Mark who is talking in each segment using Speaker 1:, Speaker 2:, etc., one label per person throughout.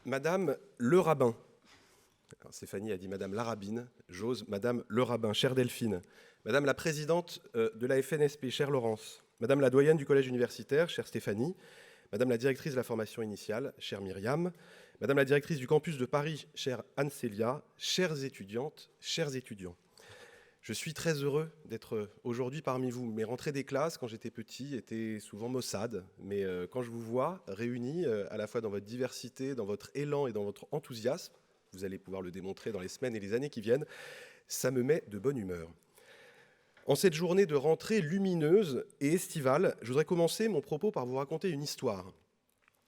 Speaker 1: Madame le rabbin. Alors, Stéphanie a dit Madame la rabbine, j'ose Madame le rabbin, chère Delphine. Madame la présidente de la FNSP, chère Laurence. Madame la doyenne du collège universitaire, chère Stéphanie. Madame la directrice de la formation initiale, chère Myriam. Madame la directrice du campus de Paris, chère Anne-Célia. Chères étudiantes, chers étudiants. Je suis très heureux d'être aujourd'hui parmi vous. Mes rentrées des classes, quand j'étais petit, étaient souvent maussades. Mais quand je vous vois réunis, à la fois dans votre diversité, dans votre élan et dans votre enthousiasme, vous allez pouvoir le démontrer dans les semaines et les années qui viennent, ça me met de bonne humeur. En cette journée de rentrée lumineuse et estivale, je voudrais commencer mon propos par vous raconter une histoire.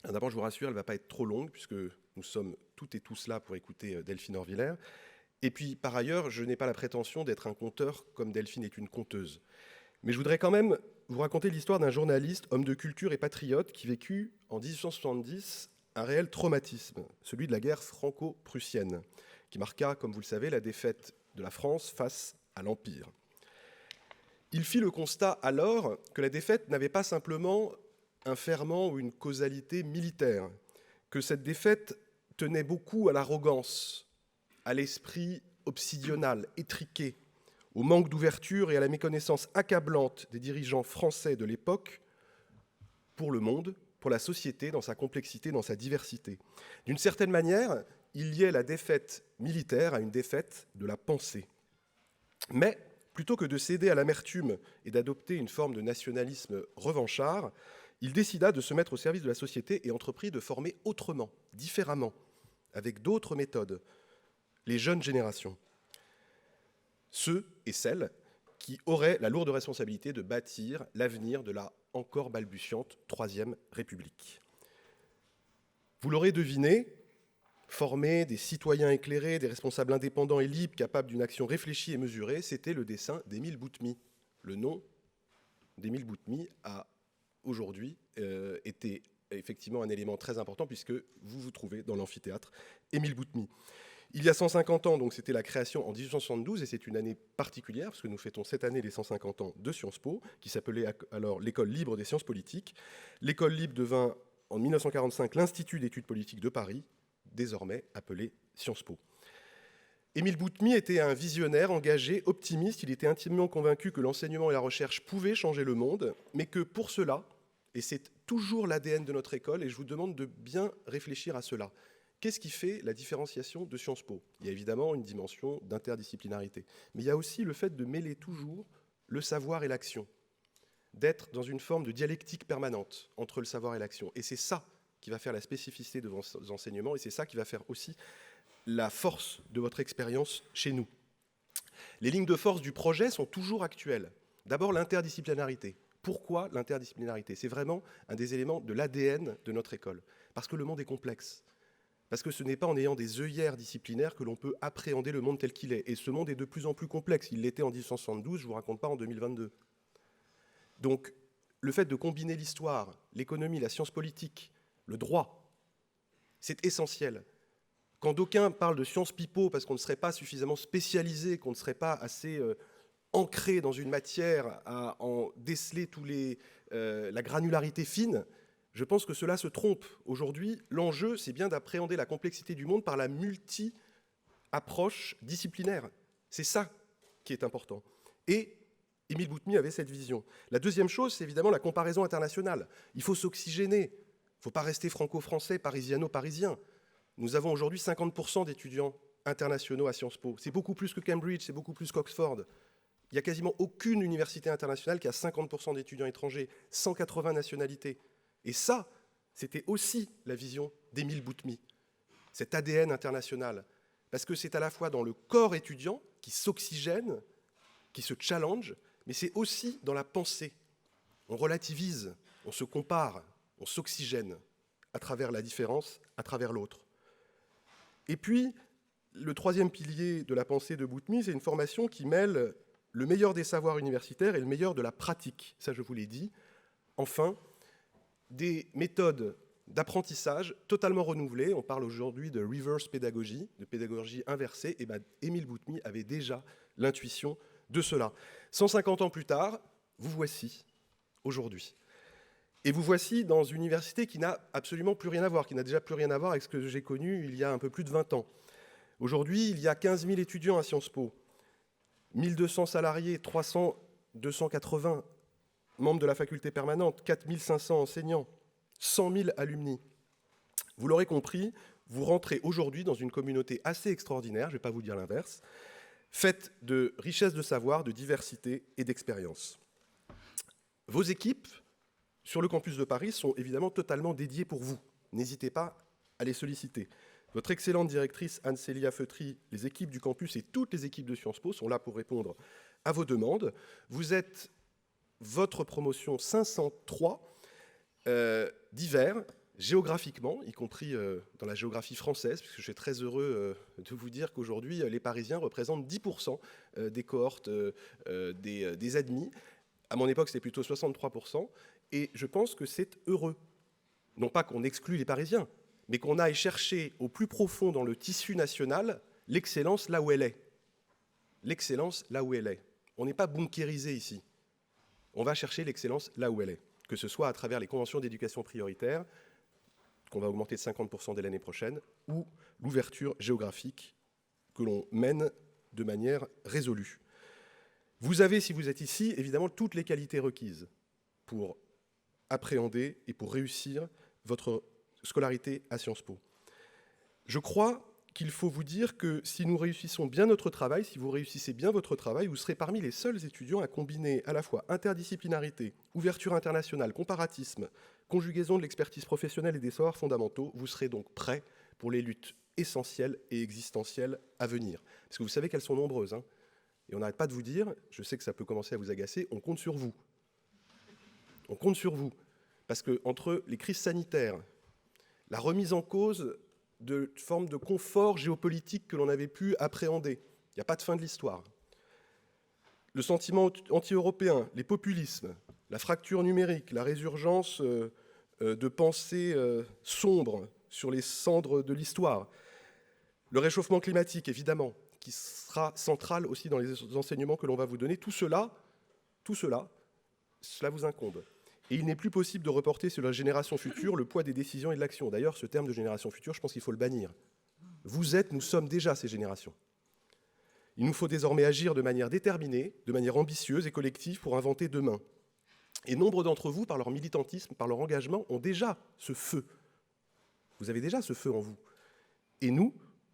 Speaker 1: D'abord, je vous rassure, elle ne va pas être trop longue, puisque nous sommes toutes et tous là pour écouter Delphine Orvillers. Et puis, par ailleurs, je n'ai pas la prétention d'être un conteur comme Delphine est une conteuse. Mais je voudrais quand même vous raconter l'histoire d'un journaliste, homme de culture et patriote qui vécut en 1870 un réel traumatisme, celui de la guerre franco-prussienne, qui marqua, comme vous le savez, la défaite de la France face à l'Empire. Il fit le constat alors que la défaite n'avait pas simplement un ferment ou une causalité militaire, que cette défaite tenait beaucoup à l'arrogance, à l'esprit obsidional, étriqué, au manque d'ouverture et à la méconnaissance accablante des dirigeants français de l'époque pour le monde, pour la société, dans sa complexité, dans sa diversité. D'une certaine manière, il liait la défaite militaire à une défaite de la pensée. Mais, plutôt que de céder à l'amertume et d'adopter une forme de nationalisme revanchard, il décida de se mettre au service de la société et entreprit de former autrement, différemment, avec d'autres méthodes, les jeunes générations. Ceux et celles qui auraient la lourde responsabilité de bâtir l'avenir de la encore balbutiante Troisième République. Vous l'aurez deviné, former des citoyens éclairés, des responsables indépendants et libres, capables d'une action réfléchie et mesurée, c'était le dessein d'Émile Boutmy. Le nom d'Émile Boutmy a aujourd'hui été effectivement un élément très important puisque vous vous trouvez dans l'amphithéâtre Émile Boutmy. Il y a 150 ans, donc c'était la création en 1872, et c'est une année particulière, parce que nous fêtons cette année les 150 ans de Sciences Po, qui s'appelait alors l'École libre des sciences politiques. L'École libre devint en 1945 l'Institut d'études politiques de Paris, désormais appelé Sciences Po. Émile Boutmy était un visionnaire, engagé, optimiste. Il était intimement convaincu que l'enseignement et la recherche pouvaient changer le monde, mais que pour cela, et c'est toujours l'ADN de notre école, et je vous demande de bien réfléchir à cela, qu'est-ce qui fait la différenciation de Sciences Po ? Il y a évidemment une dimension d'interdisciplinarité, mais il y a aussi le fait de mêler toujours le savoir et l'action, d'être dans une forme de dialectique permanente entre le savoir et l'action. Et c'est ça qui va faire la spécificité de vos enseignements, et c'est ça qui va faire aussi la force de votre expérience chez nous. Les lignes de force du projet sont toujours actuelles. D'abord, l'interdisciplinarité. Pourquoi l'interdisciplinarité ? C'est vraiment un des éléments de l'ADN de notre école, parce que le monde est complexe. Parce que ce n'est pas en ayant des œillères disciplinaires que l'on peut appréhender le monde tel qu'il est. Et ce monde est de plus en plus complexe. Il l'était en 1872, je ne vous raconte pas en 2022. Donc, le fait de combiner l'histoire, l'économie, la science politique, le droit, c'est essentiel. Quand d'aucuns parlent de sciences pipeau parce qu'on ne serait pas suffisamment spécialisé, qu'on ne serait pas assez ancré dans une matière à en déceler la granularité fine, je pense que cela se trompe. Aujourd'hui, l'enjeu, c'est bien d'appréhender la complexité du monde par la multi-approche disciplinaire. C'est ça qui est important. Et Émile Boutmy avait cette vision. La deuxième chose, c'est évidemment la comparaison internationale. Il faut s'oxygéner. Il ne faut pas rester franco-français, parisiano-parisien. Nous avons aujourd'hui 50% d'étudiants internationaux à Sciences Po. C'est beaucoup plus que Cambridge, c'est beaucoup plus qu'Oxford. Il n'y a quasiment aucune université internationale qui a 50% d'étudiants étrangers, 180 nationalités. Et ça, c'était aussi la vision d'Émile Boutmy, cet ADN international. Parce que c'est à la fois dans le corps étudiant qui s'oxygène, qui se challenge, mais c'est aussi dans la pensée. On relativise, on se compare, on s'oxygène à travers la différence, à travers l'autre. Et puis, le troisième pilier de la pensée de Boutmy, c'est une formation qui mêle le meilleur des savoirs universitaires et le meilleur de la pratique. Ça, je vous l'ai dit. Enfin, des méthodes d'apprentissage totalement renouvelées. On parle aujourd'hui de reverse pédagogie, de pédagogie inversée. Et Émile Boutmy avait déjà l'intuition de cela. 150 ans plus tard, vous voici aujourd'hui. Et vous voici dans une université qui n'a absolument plus rien à voir, qui n'a déjà plus rien à voir avec ce que j'ai connu il y a un peu plus de 20 ans. Aujourd'hui, il y a 15 000 étudiants à Sciences Po, 1 200 salariés, 280 membres de la faculté permanente, 4 500 enseignants, 100 000 alumni. Vous l'aurez compris, vous rentrez aujourd'hui dans une communauté assez extraordinaire, je ne vais pas vous dire l'inverse, faite de richesse de savoir, de diversité et d'expérience. Vos équipes sur le campus de Paris sont évidemment totalement dédiées pour vous. N'hésitez pas à les solliciter. Votre excellente directrice Anne-Célia Feutry, les équipes du campus et toutes les équipes de Sciences Po sont là pour répondre à vos demandes. Vous êtes votre promotion 503 divers, géographiquement, y compris dans la géographie française, puisque je suis très heureux de vous dire qu'aujourd'hui, les Parisiens représentent 10% des cohortes des admis. À mon époque, c'était plutôt 63%. Et je pense que c'est heureux. Non pas qu'on exclue les Parisiens, mais qu'on aille chercher au plus profond dans le tissu national l'excellence là où elle est. L'excellence là où elle est. On n'est pas bunkérisé ici. On va chercher l'excellence là où elle est, que ce soit à travers les conventions d'éducation prioritaire, qu'on va augmenter de 50% dès l'année prochaine, ou l'ouverture géographique que l'on mène de manière résolue. Vous avez, si vous êtes ici, évidemment toutes les qualités requises pour appréhender et pour réussir votre scolarité à Sciences Po. Je crois qu'il faut vous dire que si nous réussissons bien notre travail, si vous réussissez bien votre travail, vous serez parmi les seuls étudiants à combiner à la fois interdisciplinarité, ouverture internationale, comparatisme, conjugaison de l'expertise professionnelle et des savoirs fondamentaux. Vous serez donc prêts pour les luttes essentielles et existentielles à venir. Parce que vous savez qu'elles sont nombreuses, hein. Et on n'arrête pas de vous dire, je sais que ça peut commencer à vous agacer, on compte sur vous. On compte sur vous. Parce qu'entre les crises sanitaires, la remise en cause de formes de confort géopolitique que l'on avait pu appréhender, il n'y a pas de fin de l'histoire. Le sentiment anti-européen, les populismes, la fracture numérique, la résurgence de pensées sombres sur les cendres de l'histoire, le réchauffement climatique, évidemment, qui sera central aussi dans les enseignements que l'on va vous donner, tout cela vous incombe. Et il n'est plus possible de reporter sur la génération future le poids des décisions et de l'action. D'ailleurs, ce terme de génération future, je pense qu'il faut le bannir. Nous sommes déjà ces générations. Il nous faut désormais agir de manière déterminée, de manière ambitieuse et collective pour inventer demain. Et nombre d'entre vous, par leur militantisme, par leur engagement, ont déjà ce feu. Vous avez déjà ce feu en vous. Et nous,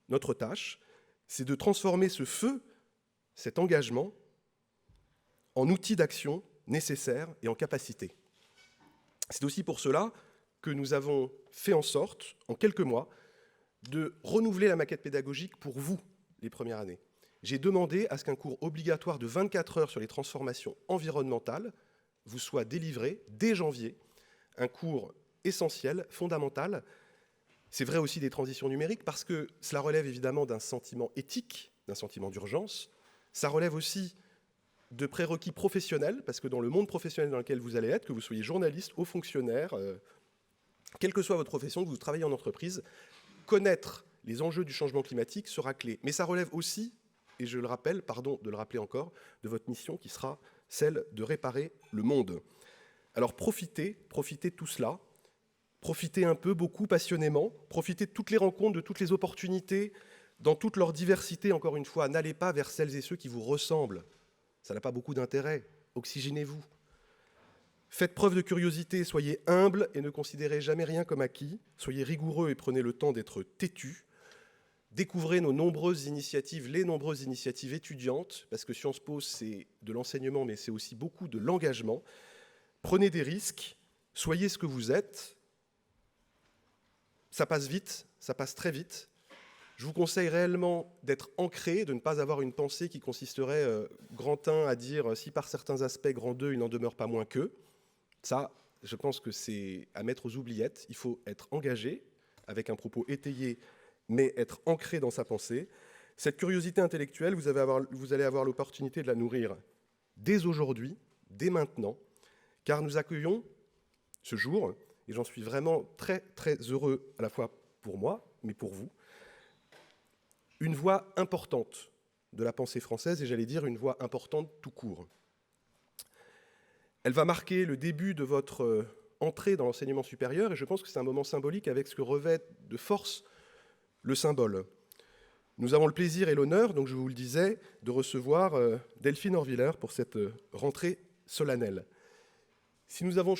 Speaker 1: notre tâche, c'est de transformer ce feu, cet engagement, en outil d'action nécessaire et en capacité. C'est aussi pour cela que nous avons fait en sorte, en quelques mois, de renouveler la maquette pédagogique pour vous, les premières années. J'ai demandé à ce qu'un cours obligatoire de 24 heures sur les transformations environnementales vous soit délivré dès janvier, un cours essentiel, fondamental. C'est vrai aussi des transitions numériques, parce que cela relève évidemment d'un sentiment éthique, d'un sentiment d'urgence. Ça relève aussi de prérequis professionnels, parce que dans le monde professionnel dans lequel vous allez être, que vous soyez journaliste, haut fonctionnaire, quelle que soit votre profession, que vous travaillez en entreprise, connaître les enjeux du changement climatique sera clé. Mais ça relève aussi, et je le rappelle, pardon de le rappeler encore, de votre mission qui sera celle de réparer le monde. Alors profitez de tout cela, profitez un peu, beaucoup, passionnément, profitez de toutes les rencontres, de toutes les opportunités, dans toute leur diversité, encore une fois. N'allez pas vers celles et ceux qui vous ressemblent. Ça n'a pas beaucoup d'intérêt. Oxygénez-vous. Faites preuve de curiosité, soyez humble et ne considérez jamais rien comme acquis. Soyez rigoureux et prenez le temps d'être têtu. Découvrez les nombreuses initiatives étudiantes, parce que Sciences Po, c'est de l'enseignement, mais c'est aussi beaucoup de l'engagement. Prenez des risques, soyez ce que vous êtes. Ça passe vite, ça passe très vite. Je vous conseille réellement d'être ancré, de ne pas avoir une pensée qui consisterait, grand 1, à dire « si par certains aspects, grand 2, il n'en demeure pas moins que ». Ça, je pense que c'est à mettre aux oubliettes. Il faut être engagé, avec un propos étayé, mais être ancré dans sa pensée. Cette curiosité intellectuelle, vous allez avoir l'opportunité de la nourrir dès aujourd'hui, dès maintenant, car nous accueillons ce jour, et j'en suis vraiment très, très heureux, à la fois pour moi, mais pour vous, une voix importante de la pensée française, et j'allais dire une voix importante tout court. Elle va marquer le début de votre entrer dans l'enseignement supérieur, et je pense que c'est un moment symbolique avec ce que revêt de force le symbole. Nous avons le plaisir et l'honneur, donc je vous le disais, de recevoir Delphine Orviller pour cette rentrée solennelle. Si nous avons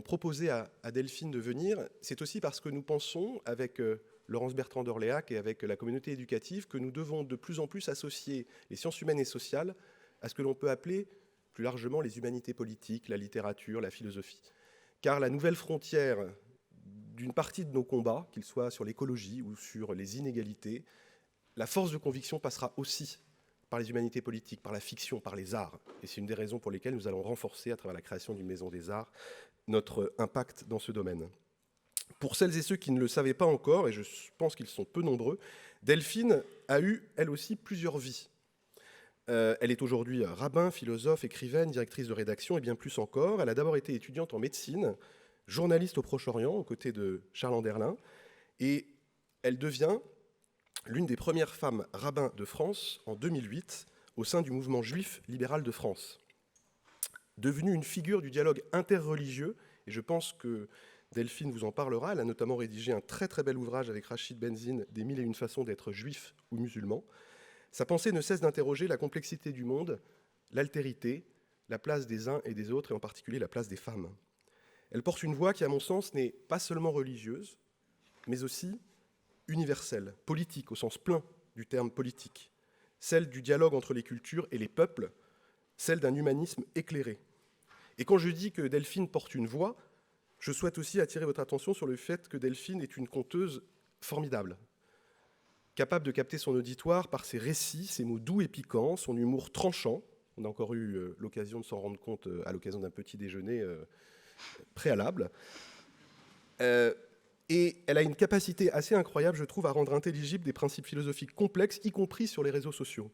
Speaker 1: proposé à Delphine de venir, c'est aussi parce que nous pensons, avec Laurence Bertrand d'Orléac et avec la communauté éducative, que nous devons de plus en plus associer les sciences humaines et sociales à ce que l'on peut appeler plus largement les humanités politiques, la littérature, la philosophie. Car la nouvelle frontière d'une partie de nos combats, qu'ils soient sur l'écologie ou sur les inégalités, la force de conviction passera aussi par les humanités politiques, par la fiction, par les arts. Et c'est une des raisons pour lesquelles nous allons renforcer, à travers la création d'une maison des arts, notre impact dans ce domaine. Pour celles et ceux qui ne le savaient pas encore, et je pense qu'ils sont peu nombreux, Delphine a eu, elle aussi, plusieurs vies. Elle est aujourd'hui rabbin, philosophe, écrivaine, directrice de rédaction et bien plus encore. Elle a d'abord été étudiante en médecine, journaliste au Proche-Orient, aux côtés de Charles Anderlin, et elle devient l'une des premières femmes rabbins de France en 2008 au sein du mouvement juif libéral de France. Devenue une figure du dialogue interreligieux, et je pense que Delphine vous en parlera, elle a notamment rédigé un très très bel ouvrage avec Rachid Benzine, Des 1001 façons d'être juif ou musulman. Sa pensée ne cesse d'interroger la complexité du monde, l'altérité, la place des uns et des autres, et en particulier la place des femmes. Elle porte une voix qui, à mon sens, n'est pas seulement religieuse, mais aussi universelle, politique, au sens plein du terme politique, celle du dialogue entre les cultures et les peuples, celle d'un humanisme éclairé. Et quand je dis que Delphine porte une voix, je souhaite aussi attirer votre attention sur le fait que Delphine est une conteuse formidable, capable de capter son auditoire par ses récits, ses mots doux et piquants, son humour tranchant. On a encore eu l'occasion de s'en rendre compte à l'occasion d'un petit déjeuner préalable. Et elle a une capacité assez incroyable, je trouve, à rendre intelligibles des principes philosophiques complexes, y compris sur les réseaux sociaux.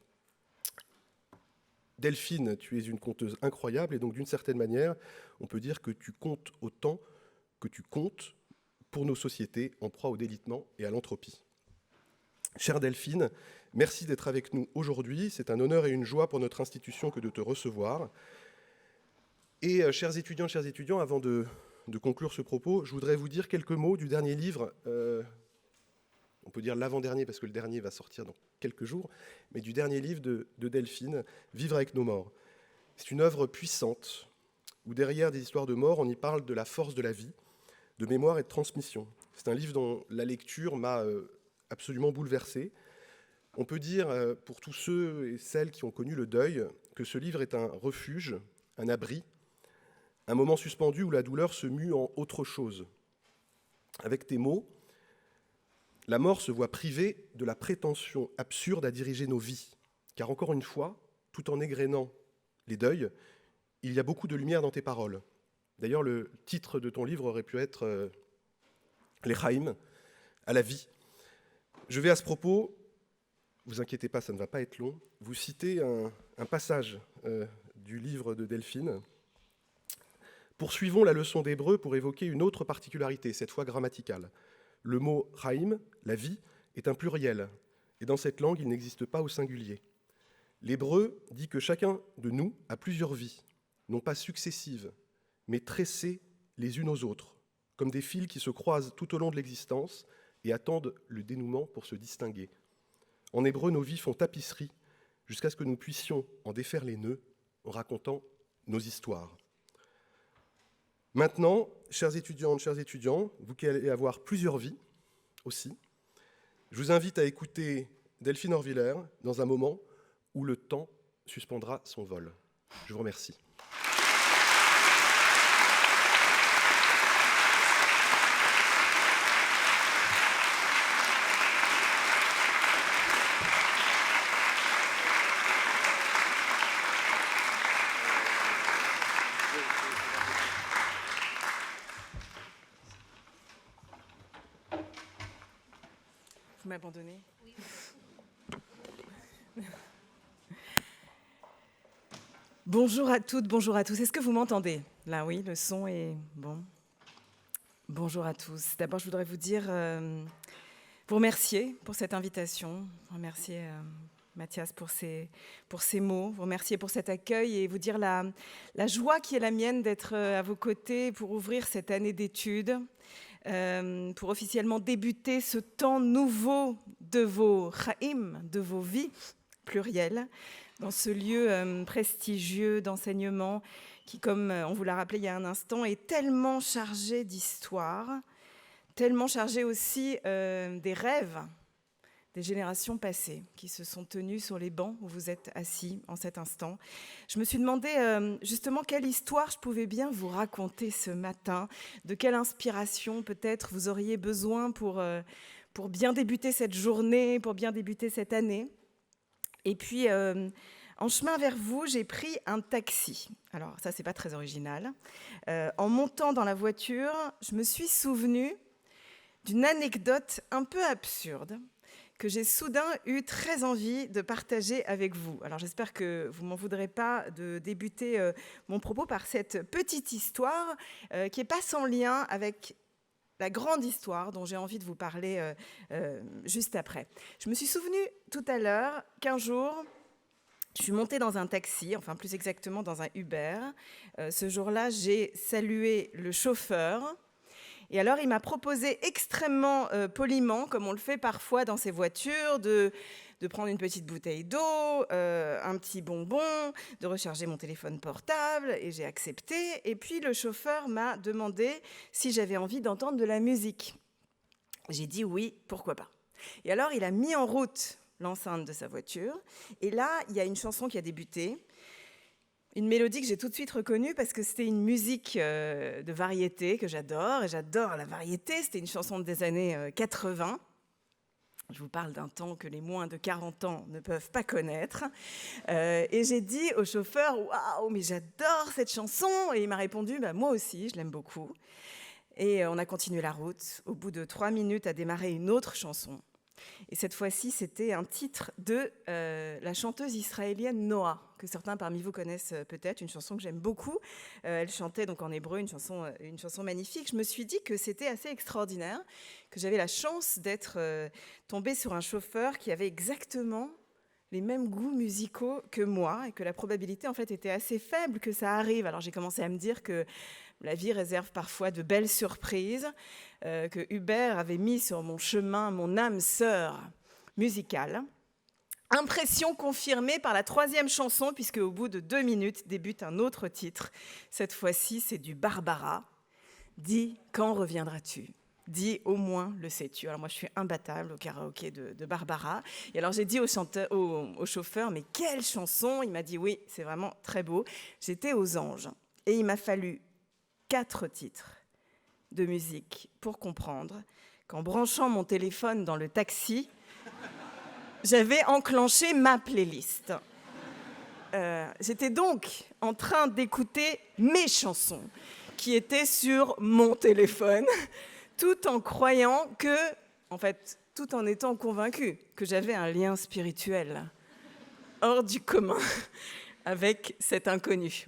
Speaker 1: Delphine, tu es une conteuse incroyable, et donc d'une certaine manière, on peut dire que tu comptes autant que tu comptes pour nos sociétés en proie au délitement et à l'entropie. Chère Delphine, merci d'être avec nous aujourd'hui. C'est un honneur et une joie pour notre institution que de te recevoir. Et chers étudiants, avant de conclure ce propos, je voudrais vous dire quelques mots du dernier livre, on peut dire l'avant-dernier parce que le dernier va sortir dans quelques jours, mais du dernier livre de Delphine, Vivre avec nos morts. C'est une œuvre puissante où derrière des histoires de mort, on y parle de la force de la vie, de mémoire et de transmission. C'est un livre dont la lecture m'a absolument bouleversé. On peut dire, pour tous ceux et celles qui ont connu le deuil, que ce livre est un refuge, un abri, un moment suspendu où la douleur se mue en autre chose. Avec tes mots, la mort se voit privée de la prétention absurde à diriger nos vies. Car encore une fois, tout en égrénant les deuils, il y a beaucoup de lumière dans tes paroles. D'ailleurs, le titre de ton livre aurait pu être L'Echaim, à la vie. Je vais à ce propos, vous inquiétez pas, ça ne va pas être long, vous citer un passage du livre de Delphine. Poursuivons la leçon d'hébreu pour évoquer une autre particularité, cette fois grammaticale. Le mot « chaim », la vie, est un pluriel, et dans cette langue, il n'existe pas au singulier. L'hébreu dit que chacun de nous a plusieurs vies, non pas successives, mais tressées les unes aux autres, comme des fils qui se croisent tout au long de l'existence et attendent le dénouement pour se distinguer. En hébreu, nos vies font tapisserie, jusqu'à ce que nous puissions en défaire les nœuds en racontant nos histoires. Maintenant, chers étudiants, vous qui allez avoir plusieurs vies aussi, je vous invite à écouter Delphine Orviller dans un moment où le temps suspendra son vol. Je vous remercie.
Speaker 2: Vous m'abandonnez ? Oui. Bonjour à toutes, bonjour à tous. Est-ce que vous m'entendez ? Là, oui, le son est bon. Bonjour à tous. D'abord, je voudrais vous dire, vous remercier pour cette invitation, remercier Mathias, pour ces mots, vous remercier pour cet accueil et vous dire la joie qui est la mienne d'être à vos côtés pour ouvrir cette année d'études, pour officiellement débuter ce temps nouveau de vos chaim, de vos vies plurielles, dans ce lieu prestigieux d'enseignement qui, comme on vous l'a rappelé il y a un instant, est tellement chargé d'histoire, tellement chargé aussi des rêves des générations passées qui se sont tenues sur les bancs où vous êtes assis en cet instant. Je me suis demandé justement quelle histoire je pouvais bien vous raconter ce matin, de quelle inspiration peut-être vous auriez besoin pour bien débuter cette journée, pour bien débuter cette année. Et puis, en chemin vers vous, j'ai pris un taxi. Alors ça, c'est pas très original. En montant dans la voiture, je me suis souvenue d'une anecdote un peu absurde que j'ai soudain eu très envie de partager avec vous. Alors j'espère que vous ne m'en voudrez pas de débuter mon propos par cette petite histoire qui n'est pas sans lien avec la grande histoire dont j'ai envie de vous parler juste après. Je me suis souvenue tout à l'heure qu'un jour, je suis montée dans un taxi, enfin plus exactement dans un Uber. Ce jour-là, j'ai salué le chauffeur. Et alors, il m'a proposé extrêmement poliment, comme on le fait parfois dans ces voitures, de prendre une petite bouteille d'eau, un petit bonbon, de recharger mon téléphone portable, et j'ai accepté. Et puis, le chauffeur m'a demandé si j'avais envie d'entendre de la musique. J'ai dit oui, pourquoi pas. Et alors, il a mis en route l'enceinte de sa voiture, et là, il y a une chanson qui a débuté. Une mélodie que j'ai tout de suite reconnue parce que c'était une musique de variété que j'adore, et j'adore la variété. C'était une chanson des années 80. Je vous parle d'un temps que les moins de 40 ans ne peuvent pas connaître. Et j'ai dit au chauffeur « Waouh, mais j'adore cette chanson !» Et il m'a répondu « Moi aussi, je l'aime beaucoup. » Et on a continué la route. Au bout de 3 minutes, a démarré une autre chanson. Et cette fois-ci, c'était un titre de la chanteuse israélienne Noah, que certains parmi vous connaissent peut-être, une chanson que j'aime beaucoup. Elle chantait donc en hébreu une chanson magnifique. Je me suis dit que c'était assez extraordinaire, que j'avais la chance d'être tombée sur un chauffeur qui avait exactement les mêmes goûts musicaux que moi, et que la probabilité en fait était assez faible que ça arrive. Alors j'ai commencé à me dire que la vie réserve parfois de belles surprises, que Hubert avait mis sur mon chemin mon âme sœur musicale. Impression confirmée par la 3e chanson, puisque au bout de 2 minutes débute un autre titre. Cette fois-ci, c'est du Barbara. Dis, quand reviendras-tu ? Dis, au moins le sais-tu. Alors moi, je suis imbattable au karaoké de Barbara. Et alors j'ai dit au chauffeur, mais quelle chanson ? Il m'a dit, oui, c'est vraiment très beau. J'étais aux anges. Et il m'a fallu 4 titres de musique pour comprendre qu'en branchant mon téléphone dans le taxi, j'avais enclenché ma playlist. J'étais donc en train d'écouter mes chansons qui étaient sur mon téléphone, tout en croyant que, en fait, tout en étant convaincue que j'avais un lien spirituel hors du commun avec cet inconnu.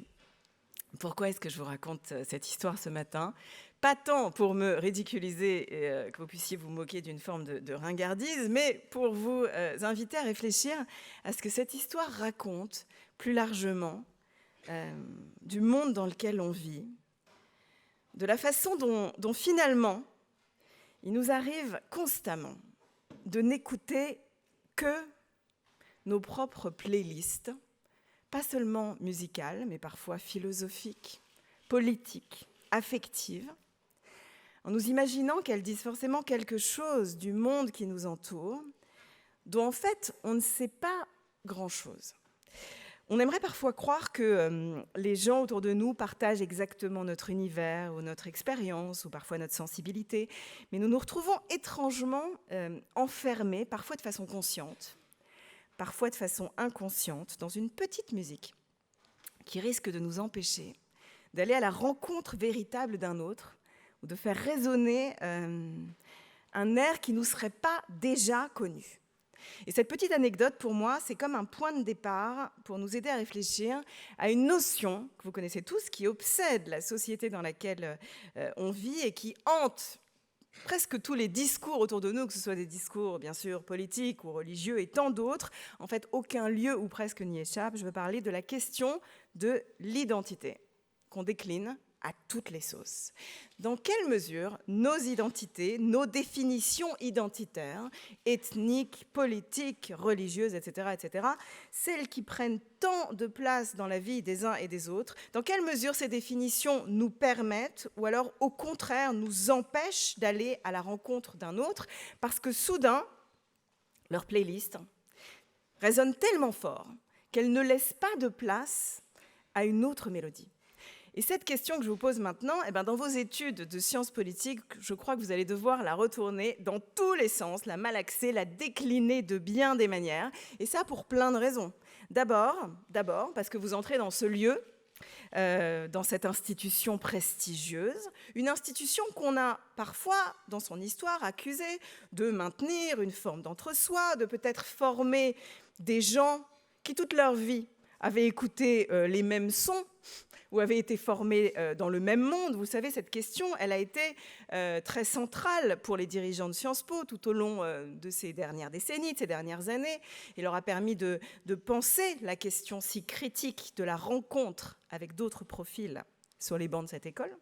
Speaker 2: Pourquoi est-ce que je vous raconte cette histoire ce matin ? Pas tant pour me ridiculiser et que vous puissiez vous moquer d'une forme de ringardise, mais pour vous inviter à réfléchir à ce que cette histoire raconte plus largement du monde dans lequel on vit, de la façon dont finalement il nous arrive constamment de n'écouter que nos propres playlists, pas seulement musicales, mais parfois philosophiques, politiques, affectives, en nous imaginant qu'elles disent forcément quelque chose du monde qui nous entoure, dont en fait on ne sait pas grand-chose. On aimerait parfois croire que les gens autour de nous partagent exactement notre univers ou notre expérience ou parfois notre sensibilité, mais nous nous retrouvons étrangement enfermés, parfois de façon consciente, parfois de façon inconsciente, dans une petite musique qui risque de nous empêcher d'aller à la rencontre véritable d'un autre ou de faire résonner un air qui ne nous serait pas déjà connu. Et cette petite anecdote, pour moi, c'est comme un point de départ pour nous aider à réfléchir à une notion que vous connaissez tous, qui obsède la société dans laquelle on vit et qui hante presque tous les discours autour de nous, que ce soit des discours bien sûr politiques ou religieux et tant d'autres, en fait aucun lieu ou presque n'y échappe. Je veux parler de la question de l'identité, qu'on décline à toutes les sauces. Dans quelle mesure nos identités, nos définitions identitaires, ethniques, politiques, religieuses, etc., celles qui prennent tant de place dans la vie des uns et des autres, dans quelle mesure ces définitions nous permettent ou alors au contraire nous empêchent d'aller à la rencontre d'un autre parce que soudain, leur playlist résonne tellement fort qu'elle ne laisse pas de place à une autre mélodie. Et cette question que je vous pose maintenant, dans vos études de sciences politiques, je crois que vous allez devoir la retourner dans tous les sens, la malaxer, la décliner de bien des manières, et ça pour plein de raisons. D'abord, parce que vous entrez dans ce lieu, dans cette institution prestigieuse, une institution qu'on a parfois, dans son histoire, accusée de maintenir une forme d'entre-soi, de peut-être former des gens qui, toute leur vie, avaient écouté les mêmes sons, ou avaient été formés dans le même monde. Vous savez, cette question, elle a été très centrale pour les dirigeants de Sciences Po tout au long de ces dernières décennies, de ces dernières années. Il leur a permis de penser la question si critique de la rencontre avec d'autres profils sur les bancs de cette école.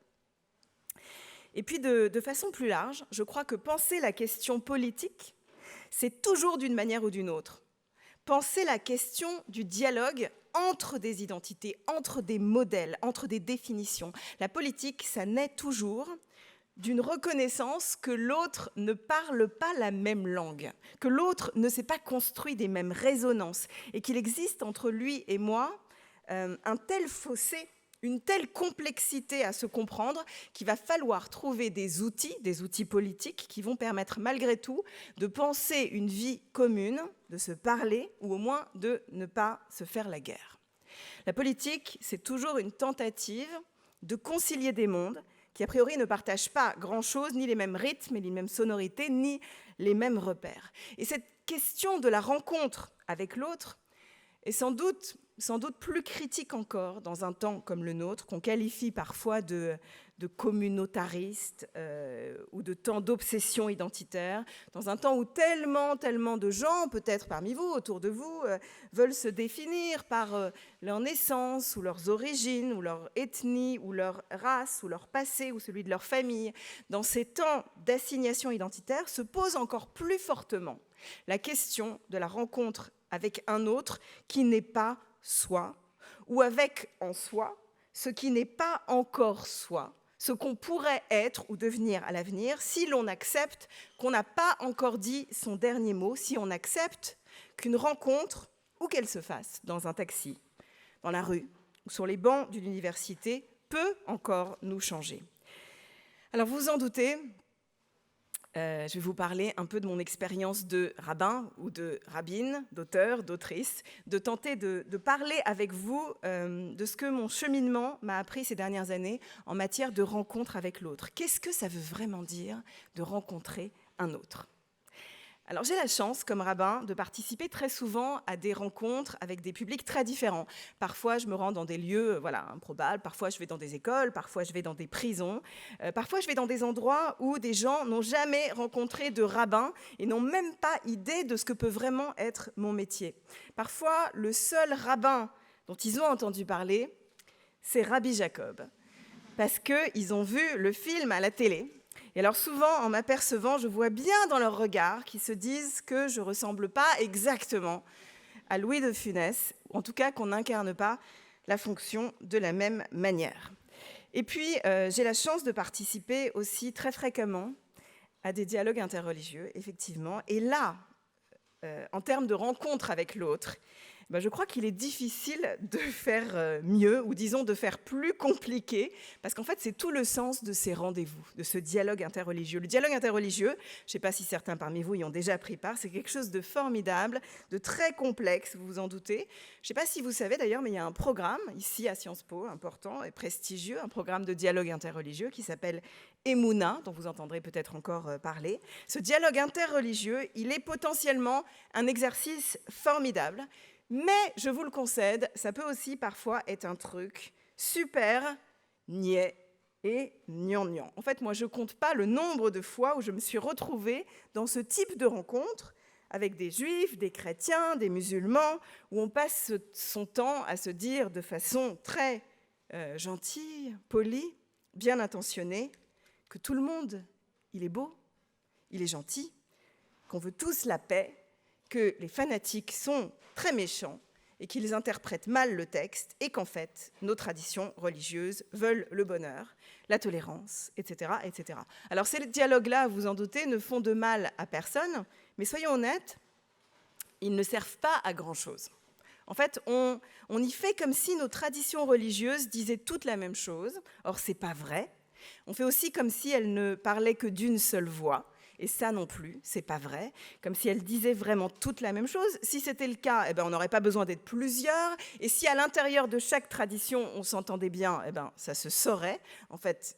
Speaker 2: Et puis, de façon plus large, je crois que penser la question politique, c'est toujours d'une manière ou d'une autre. Penser la question du dialogue entre des identités, entre des modèles, entre des définitions. La politique, ça naît toujours d'une reconnaissance que l'autre ne parle pas la même langue, que l'autre ne s'est pas construit des mêmes résonances et qu'il existe entre lui et moi un tel fossé, une telle complexité à se comprendre qu'il va falloir trouver des outils politiques qui vont permettre malgré tout de penser une vie commune, de se parler ou au moins de ne pas se faire la guerre. La politique, c'est toujours une tentative de concilier des mondes qui a priori ne partagent pas grand-chose, ni les mêmes rythmes, ni les mêmes sonorités, ni les mêmes repères. Et cette question de la rencontre avec l'autre est sans doute plus critique encore dans un temps comme le nôtre, qu'on qualifie parfois de communautariste ou de temps d'obsession identitaire, dans un temps où tellement de gens, peut-être parmi vous, autour de vous, veulent se définir par leur naissance ou leurs origines, ou leur ethnie, ou leur race, ou leur passé, ou celui de leur famille. Dans ces temps d'assignation identitaire se pose encore plus fortement la question de la rencontre avec un autre qui n'est pas soi, ou avec en soi ce qui n'est pas encore soi, ce qu'on pourrait être ou devenir à l'avenir si l'on accepte qu'on n'a pas encore dit son dernier mot, si on accepte qu'une rencontre, où qu'elle se fasse, dans un taxi, dans la rue ou sur les bancs d'une université, peut encore nous changer. Alors vous vous en doutez, je vais vous parler un peu de mon expérience de rabbin ou de rabbine, d'auteur, d'autrice, de tenter de parler avec vous de ce que mon cheminement m'a appris ces dernières années en matière de rencontre avec l'autre. Qu'est-ce que ça veut vraiment dire de rencontrer un autre ? Alors j'ai la chance, comme rabbin, de participer très souvent à des rencontres avec des publics très différents. Parfois, je me rends dans des lieux improbables, parfois je vais dans des écoles, parfois je vais dans des prisons, parfois je vais dans des endroits où des gens n'ont jamais rencontré de rabbin et n'ont même pas idée de ce que peut vraiment être mon métier. Parfois, le seul rabbin dont ils ont entendu parler, c'est Rabbi Jacob, parce qu'ils ont vu le film à la télé. Et alors souvent, en m'apercevant, je vois bien dans leurs regards qu'ils se disent que je ne ressemble pas exactement à Louis de Funès, ou en tout cas qu'on n'incarne pas la fonction de la même manière. Et puis, j'ai la chance de participer aussi très fréquemment à des dialogues interreligieux, effectivement. Et là, en termes de rencontre avec l'autre, je crois qu'il est difficile de faire mieux, ou disons de faire plus compliqué, parce qu'en fait, c'est tout le sens de ces rendez-vous, de ce dialogue interreligieux. Le dialogue interreligieux, je ne sais pas si certains parmi vous y ont déjà pris part, c'est quelque chose de formidable, de très complexe, vous vous en doutez. Je ne sais pas si vous savez d'ailleurs, mais il y a un programme ici à Sciences Po, important et prestigieux, un programme de dialogue interreligieux qui s'appelle Emouna, dont vous entendrez peut-être encore parler. Ce dialogue interreligieux, il est potentiellement un exercice formidable. Mais, je vous le concède, ça peut aussi parfois être un truc super niais, et gnangnan. En fait, moi, je ne compte pas le nombre de fois où je me suis retrouvée dans ce type de rencontre avec des juifs, des chrétiens, des musulmans, où on passe son temps à se dire de façon très gentille, polie, bien intentionnée, que tout le monde, il est beau, il est gentil, qu'on veut tous la paix, que les fanatiques sont très méchants et qu'ils interprètent mal le texte et qu'en fait, nos traditions religieuses veulent le bonheur, la tolérance, etc. etc. Alors ces dialogues-là, vous en doutez, ne font de mal à personne, mais soyons honnêtes, ils ne servent pas à grand-chose. En fait, on y fait comme si nos traditions religieuses disaient toutes la même chose. Or, ce n'est pas vrai. On fait aussi comme si elles ne parlaient que d'une seule voix. Et ça non plus, c'est pas vrai. Comme si elles disaient vraiment toutes la même chose. Si c'était le cas, on n'aurait pas besoin d'être plusieurs. Et si à l'intérieur de chaque tradition, on s'entendait bien, ça se saurait. En fait,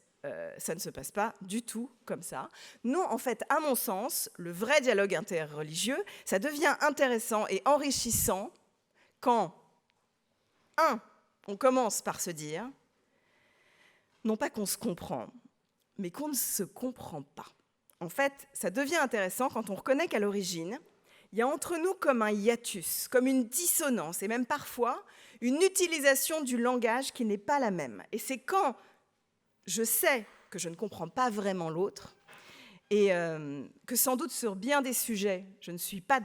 Speaker 2: ça ne se passe pas du tout comme ça. Non, en fait, à mon sens, le vrai dialogue interreligieux, ça devient intéressant et enrichissant quand, on commence par se dire, non pas qu'on se comprend, mais qu'on ne se comprend pas. En fait, ça devient intéressant quand on reconnaît qu'à l'origine, il y a entre nous comme un hiatus, comme une dissonance, et même parfois une utilisation du langage qui n'est pas la même. Et c'est quand je sais que je ne comprends pas vraiment l'autre, et que sans doute sur bien des sujets, je ne suis pas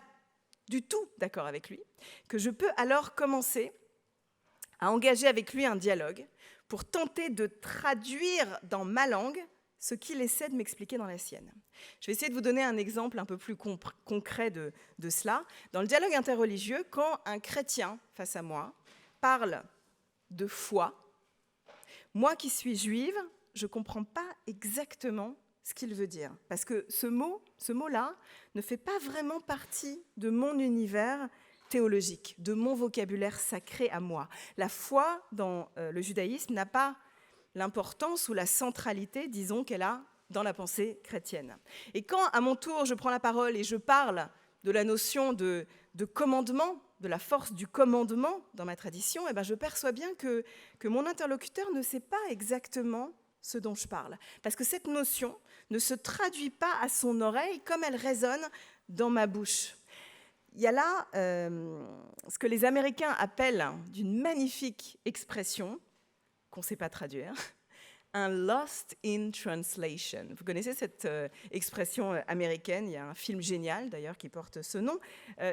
Speaker 2: du tout d'accord avec lui, que je peux alors commencer à engager avec lui un dialogue pour tenter de traduire dans ma langue ce qu'il essaie de m'expliquer dans la sienne. Je vais essayer de vous donner un exemple un peu plus concret de cela. Dans le dialogue interreligieux, quand un chrétien face à moi parle de foi, moi qui suis juive, je ne comprends pas exactement ce qu'il veut dire. Parce que ce mot-là ne fait pas vraiment partie de mon univers théologique, de mon vocabulaire sacré à moi. La foi dans le judaïsme n'a pas l'importance ou la centralité, disons, qu'elle a dans la pensée chrétienne. Et quand, à mon tour, je prends la parole et je parle de la notion de commandement, de la force du commandement dans ma tradition, je perçois bien que mon interlocuteur ne sait pas exactement ce dont je parle. Parce que cette notion ne se traduit pas à son oreille comme elle résonne dans ma bouche. Il y a là ce que les Américains appellent d'une magnifique expression, qu'on ne sait pas traduire, un lost in translation. Vous connaissez cette expression américaine, il y a un film génial d'ailleurs qui porte ce nom.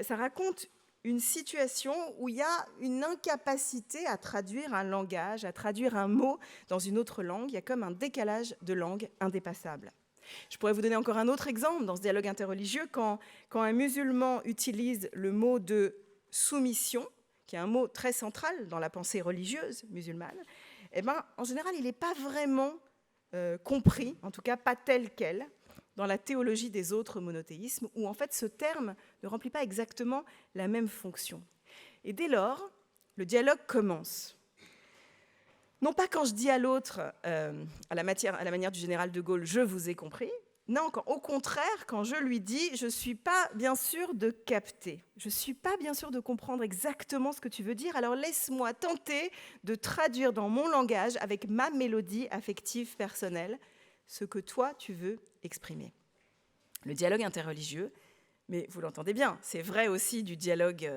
Speaker 2: Ça raconte une situation où il y a une incapacité à traduire un langage, à traduire un mot dans une autre langue. Il y a comme un décalage de langue indépassable. Je pourrais vous donner encore un autre exemple dans ce dialogue interreligieux, quand un musulman utilise le mot de soumission, qui est un mot très central dans la pensée religieuse musulmane, en général, il n'est pas vraiment compris, en tout cas pas tel quel, dans la théologie des autres monothéismes, où en fait ce terme ne remplit pas exactement la même fonction. Et dès lors, le dialogue commence. Non pas quand je dis à l'autre, à la manière du général de Gaulle, « je vous ai compris », non, au contraire, quand je lui dis, je ne suis pas bien sûr de capter, je ne suis pas bien sûr de comprendre exactement ce que tu veux dire, alors laisse-moi tenter de traduire dans mon langage, avec ma mélodie affective personnelle, ce que toi tu veux exprimer. Le dialogue interreligieux, mais vous l'entendez bien, c'est vrai aussi du dialogue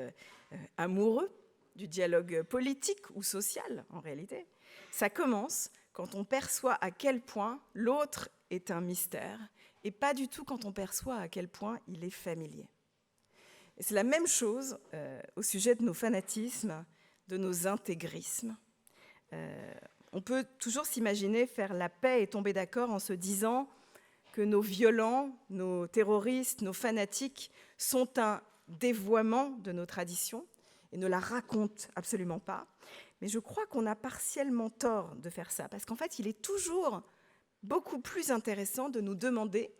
Speaker 2: amoureux, du dialogue politique ou social en réalité. Ça commence quand on perçoit à quel point l'autre est un mystère, et pas du tout quand on perçoit à quel point il est familier. Et c'est la même chose au sujet de nos fanatismes, de nos intégrismes. On peut toujours s'imaginer faire la paix et tomber d'accord en se disant que nos violents, nos terroristes, nos fanatiques sont un dévoiement de nos traditions et ne la racontent absolument pas. Mais je crois qu'on a partiellement tort de faire ça, parce qu'en fait, il est toujours beaucoup plus intéressant de nous demander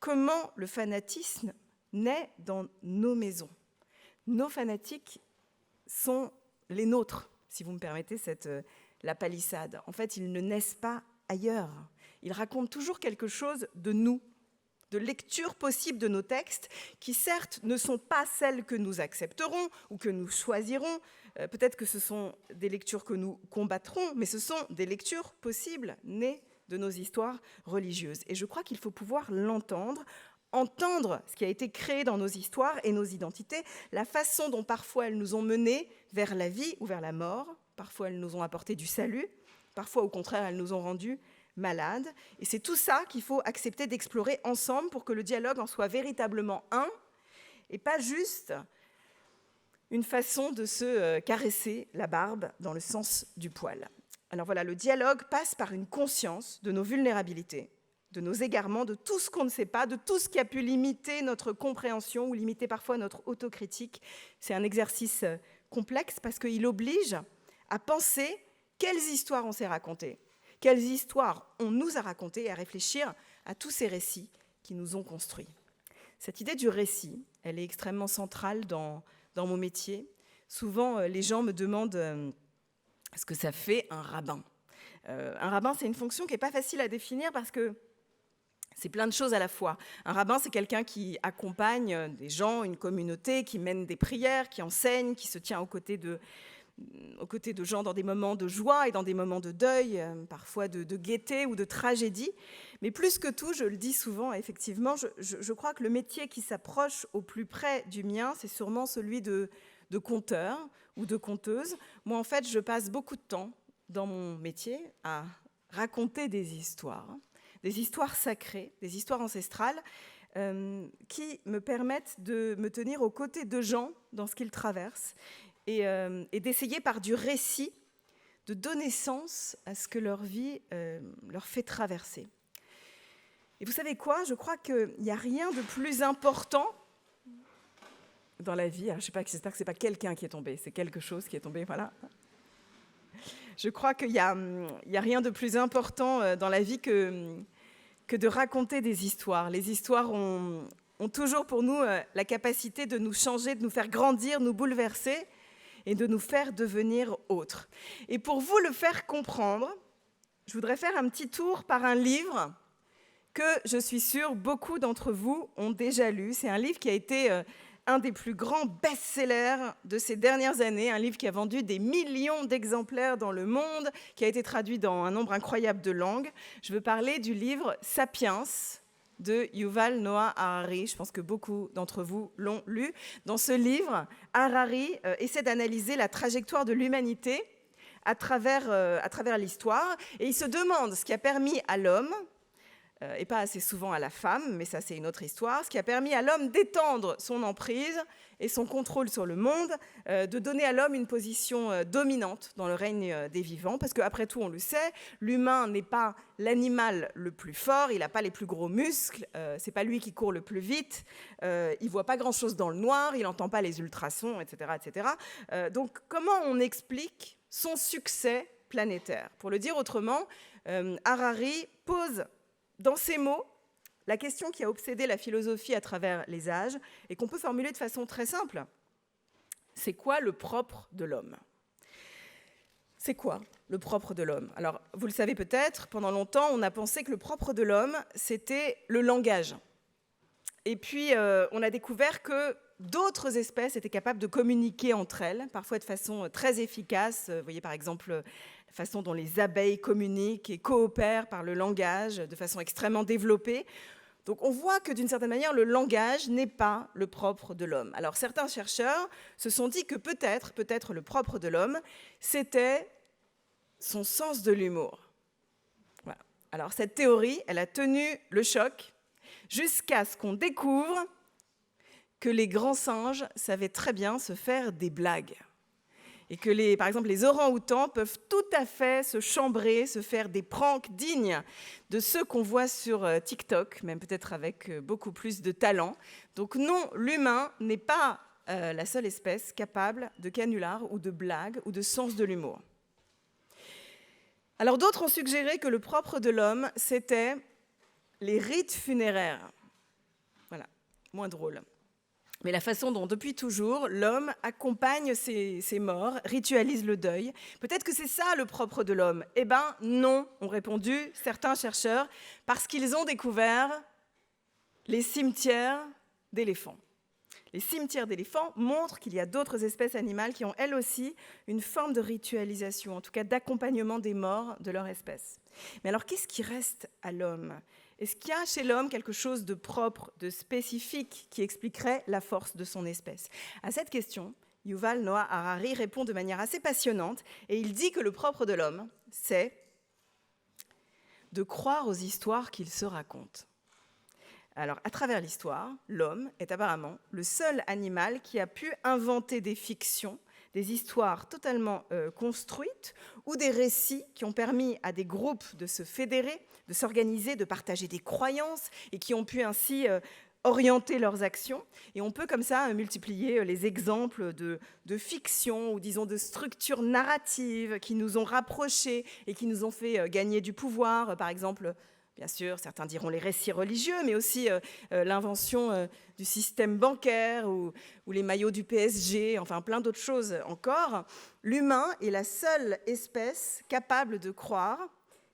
Speaker 2: comment le fanatisme naît dans nos maisons. Nos fanatiques sont les nôtres, si vous me permettez la palissade. En fait, ils ne naissent pas ailleurs. Ils racontent toujours quelque chose de nous, de lectures possibles de nos textes, qui certes ne sont pas celles que nous accepterons ou que nous choisirons. Peut-être que ce sont des lectures que nous combattrons, mais ce sont des lectures possibles, nées de nos histoires religieuses. Et je crois qu'il faut pouvoir l'entendre, entendre ce qui a été créé dans nos histoires et nos identités, la façon dont parfois elles nous ont menés vers la vie ou vers la mort, parfois elles nous ont apporté du salut, parfois au contraire elles nous ont rendus malades. Et c'est tout ça qu'il faut accepter d'explorer ensemble pour que le dialogue en soit véritablement un, et pas juste une façon de se caresser la barbe dans le sens du poil. Alors voilà, le dialogue passe par une conscience de nos vulnérabilités, de nos égarements, de tout ce qu'on ne sait pas, de tout ce qui a pu limiter notre compréhension ou limiter parfois notre autocritique. C'est un exercice complexe parce qu'il oblige à penser quelles histoires on s'est racontées, quelles histoires on nous a racontées et à réfléchir à tous ces récits qui nous ont construits. Cette idée du récit, elle est extrêmement centrale dans mon métier. Souvent, les gens me demandent ce que ça fait un rabbin. Un rabbin, c'est une fonction qui n'est pas facile à définir parce que c'est plein de choses à la fois. Un rabbin, c'est quelqu'un qui accompagne des gens, une communauté, qui mène des prières, qui enseigne, qui se tient aux côtés de gens dans des moments de joie et dans des moments de deuil, parfois de gaieté ou de tragédie. Mais plus que tout, je le dis souvent, effectivement, je crois que le métier qui s'approche au plus près du mien, c'est sûrement celui de conteur ou de conteuse. Moi, en fait, je passe beaucoup de temps dans mon métier à raconter des histoires sacrées, des histoires ancestrales, qui me permettent de me tenir aux côtés de gens dans ce qu'ils traversent et d'essayer par du récit de donner sens à ce que leur vie leur fait traverser. Et vous savez quoi ? Je crois qu'il n'y a rien de plus important dans la vie. Alors, j'espère que ce n'est pas quelqu'un qui est tombé, c'est quelque chose qui est tombé, voilà. Je crois qu'il n'y a rien de plus important dans la vie que de raconter des histoires. Les histoires ont toujours pour nous la capacité de nous changer, de nous faire grandir, nous bouleverser et de nous faire devenir autres. Et pour vous le faire comprendre, je voudrais faire un petit tour par un livre que je suis sûre beaucoup d'entre vous ont déjà lu. C'est un livre qui a été un des plus grands best-sellers de ces dernières années, un livre qui a vendu des millions d'exemplaires dans le monde, qui a été traduit dans un nombre incroyable de langues. Je veux parler du livre « Sapiens » de Yuval Noah Harari. Je pense que beaucoup d'entre vous l'ont lu. Dans ce livre, Harari essaie d'analyser la trajectoire de l'humanité à travers l'histoire, et il se demande ce qui a permis à l'homme, et pas assez souvent à la femme, mais ça c'est une autre histoire, ce qui a permis à l'homme d'étendre son emprise et son contrôle sur le monde, de donner à l'homme une position dominante dans le règne des vivants, parce qu'après tout, on le sait, l'humain n'est pas l'animal le plus fort, il n'a pas les plus gros muscles, c'est pas lui qui court le plus vite, il voit pas grand-chose dans le noir, il n'entend pas les ultrasons, etc. etc. Donc comment on explique son succès planétaire ? Pour le dire autrement, Harari pose dans ces mots, la question qui a obsédé la philosophie à travers les âges et qu'on peut formuler de façon très simple. C'est quoi le propre de l'homme ? C'est quoi le propre de l'homme ? Alors, vous le savez peut-être, pendant longtemps, on a pensé que le propre de l'homme, c'était le langage. Et puis, on a découvert que d'autres espèces étaient capables de communiquer entre elles, parfois de façon très efficace. Vous voyez par exemple la façon dont les abeilles communiquent et coopèrent par le langage de façon extrêmement développée. Donc on voit que d'une certaine manière, le langage n'est pas le propre de l'homme. Alors certains chercheurs se sont dit que peut-être le propre de l'homme, c'était son sens de l'humour. Voilà. Alors cette théorie, elle a tenu le choc jusqu'à ce qu'on découvre que les grands singes savaient très bien se faire des blagues. Et que, par exemple, les orang-outans peuvent tout à fait se chambrer, se faire des pranks dignes de ceux qu'on voit sur TikTok, même peut-être avec beaucoup plus de talent. Donc non, l'humain n'est pas la seule espèce capable de canulars ou de blagues ou de sens de l'humour. Alors d'autres ont suggéré que le propre de l'homme, c'était les rites funéraires. Voilà, moins drôle. Mais la façon dont, depuis toujours, l'homme accompagne ses morts, ritualise le deuil. Peut-être que c'est ça le propre de l'homme. Eh bien, non, ont répondu certains chercheurs, parce qu'ils ont découvert les cimetières d'éléphants. Les cimetières d'éléphants montrent qu'il y a d'autres espèces animales qui ont elles aussi une forme de ritualisation, en tout cas d'accompagnement des morts de leur espèce. Mais alors qu'est-ce qui reste à l'homme ? Est-ce qu'il y a chez l'homme quelque chose de propre, de spécifique qui expliquerait la force de son espèce ? À cette question, Yuval Noah Harari répond de manière assez passionnante et il dit que le propre de l'homme, c'est de croire aux histoires qu'il se raconte. Alors, à travers l'histoire, l'homme est apparemment le seul animal qui a pu inventer des fictions, des histoires totalement construites ou des récits qui ont permis à des groupes de se fédérer, de s'organiser, de partager des croyances et qui ont pu ainsi orienter leurs actions. Et on peut comme ça multiplier les exemples de fictions ou disons de structures narratives qui nous ont rapprochés et qui nous ont fait gagner du pouvoir. Par exemple, bien sûr, certains diront les récits religieux, mais aussi l'invention du système bancaire ou les maillots du PSG, enfin plein d'autres choses encore. L'humain est la seule espèce capable de croire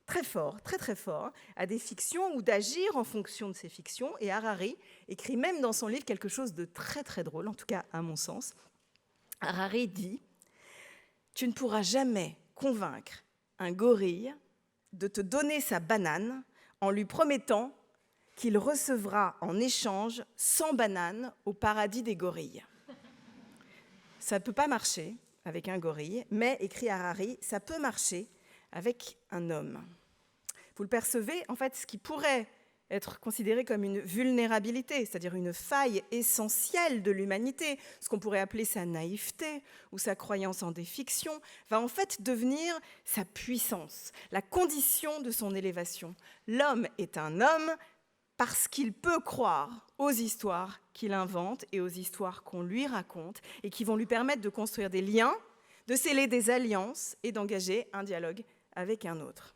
Speaker 2: très fort, très très fort, à des fictions ou d'agir en fonction de ces fictions. Et Harari écrit même dans son livre quelque chose de très très drôle, en tout cas à mon sens. Harari dit « Tu ne pourras jamais convaincre un gorille de te donner sa banane en lui promettant qu'il recevra en échange 100 bananes au paradis des gorilles. » Ça ne peut pas marcher avec un gorille, mais, écrit Harari, ça peut marcher avec un homme. Vous le percevez, en fait, ce qui pourrait être considéré comme une vulnérabilité, c'est-à-dire une faille essentielle de l'humanité, ce qu'on pourrait appeler sa naïveté ou sa croyance en des fictions, va en fait devenir sa puissance, la condition de son élévation. L'homme est un homme parce qu'il peut croire aux histoires qu'il invente et aux histoires qu'on lui raconte et qui vont lui permettre de construire des liens, de sceller des alliances et d'engager un dialogue avec un autre.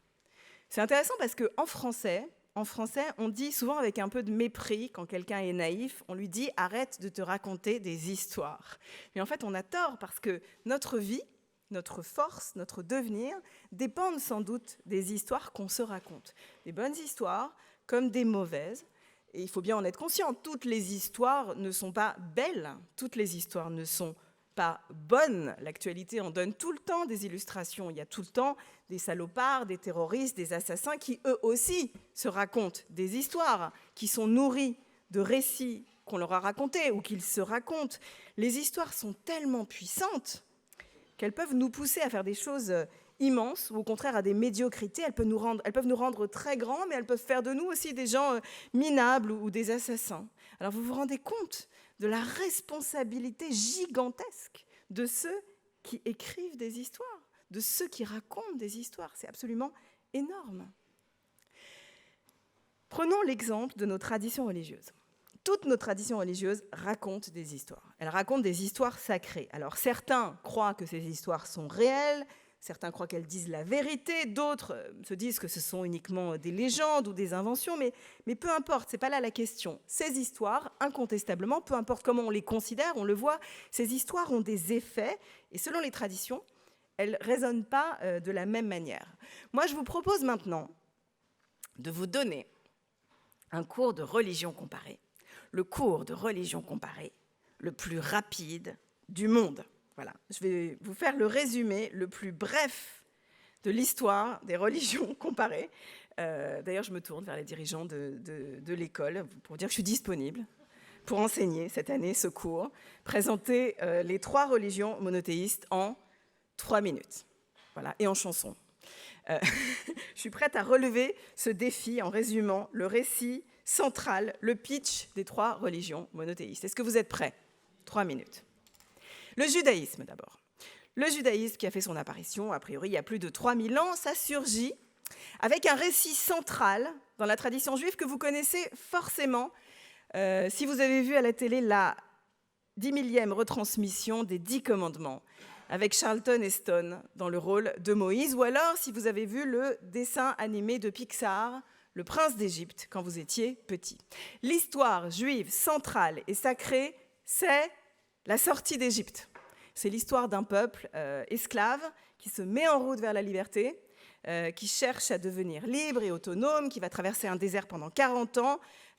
Speaker 2: C'est intéressant parce qu'en français, on dit souvent avec un peu de mépris, quand quelqu'un est naïf, on lui dit « arrête de te raconter des histoires ». Mais en fait, on a tort parce que notre vie, notre force, notre devenir dépendent sans doute des histoires qu'on se raconte. Des bonnes histoires comme des mauvaises. Et il faut bien en être conscient, toutes les histoires ne sont pas belles, toutes les histoires ne sont pas bonnes. L'actualité en donne tout le temps des illustrations. Il y a tout le temps des salopards, des terroristes, des assassins qui, eux aussi, se racontent des histoires, qui sont nourries de récits qu'on leur a racontés ou qu'ils se racontent. Les histoires sont tellement puissantes qu'elles peuvent nous pousser à faire des choses immenses ou au contraire à des médiocrités. Elles peuvent nous rendre très grands, mais elles peuvent faire de nous aussi des gens minables ou des assassins. Alors vous vous rendez compte de la responsabilité gigantesque de ceux qui écrivent des histoires, de ceux qui racontent des histoires. C'est absolument énorme. Prenons l'exemple de nos traditions religieuses. Toutes nos traditions religieuses racontent des histoires. Elles racontent des histoires sacrées. Alors certains croient que ces histoires sont réelles, certains croient qu'elles disent la vérité, d'autres se disent que ce sont uniquement des légendes ou des inventions, mais peu importe, ce n'est pas là la question. Ces histoires, incontestablement, peu importe comment on les considère, on le voit, ces histoires ont des effets, et selon les traditions, elles ne résonnent pas de la même manière. Moi, je vous propose maintenant de vous donner un cours de religion comparée, le cours de religion comparée le plus rapide du monde. Voilà, je vais vous faire le résumé le plus bref de l'histoire des religions comparées. D'ailleurs, je me tourne vers les dirigeants de l'école pour dire que je suis disponible pour enseigner cette année ce cours, présenter les 3 religions monothéistes en 3 minutes, voilà, et en chanson. Je suis prête à relever ce défi en résumant le récit central, le pitch des 3 religions monothéistes. Est-ce que vous êtes prêts ? 3 minutes. Le judaïsme, d'abord. Le judaïsme qui a fait son apparition, a priori, il y a plus de 3000 ans, ça surgit avec un récit central dans la tradition juive que vous connaissez forcément si vous avez vu à la télé la 10 000e retransmission des 10 commandements avec Charlton Heston dans le rôle de Moïse, ou alors si vous avez vu le dessin animé de Pixar, Le Prince d'Égypte, quand vous étiez petit. L'histoire juive centrale et sacrée, c'est la sortie d'Égypte. C'est l'histoire d'un peuple esclave qui se met en route vers la liberté, qui cherche à devenir libre et autonome, qui va traverser un désert pendant 40 ans,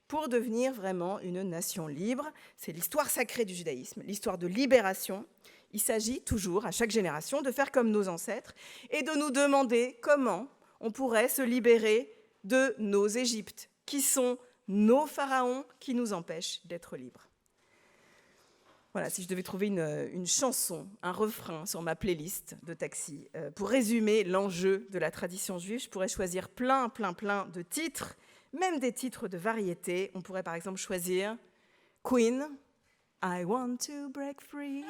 Speaker 2: pour devenir vraiment une nation libre. C'est l'histoire sacrée du judaïsme, l'histoire de libération. Il s'agit toujours, à chaque génération, de faire comme nos ancêtres et de nous demander comment on pourrait se libérer de nos Égyptes, qui sont nos pharaons qui nous empêchent d'être libres. Voilà, si je devais trouver une chanson, un refrain sur ma playlist de taxi, pour résumer l'enjeu de la tradition juive, je pourrais choisir plein de titres, même des titres de variété. On pourrait par exemple choisir Queen, I want to break free.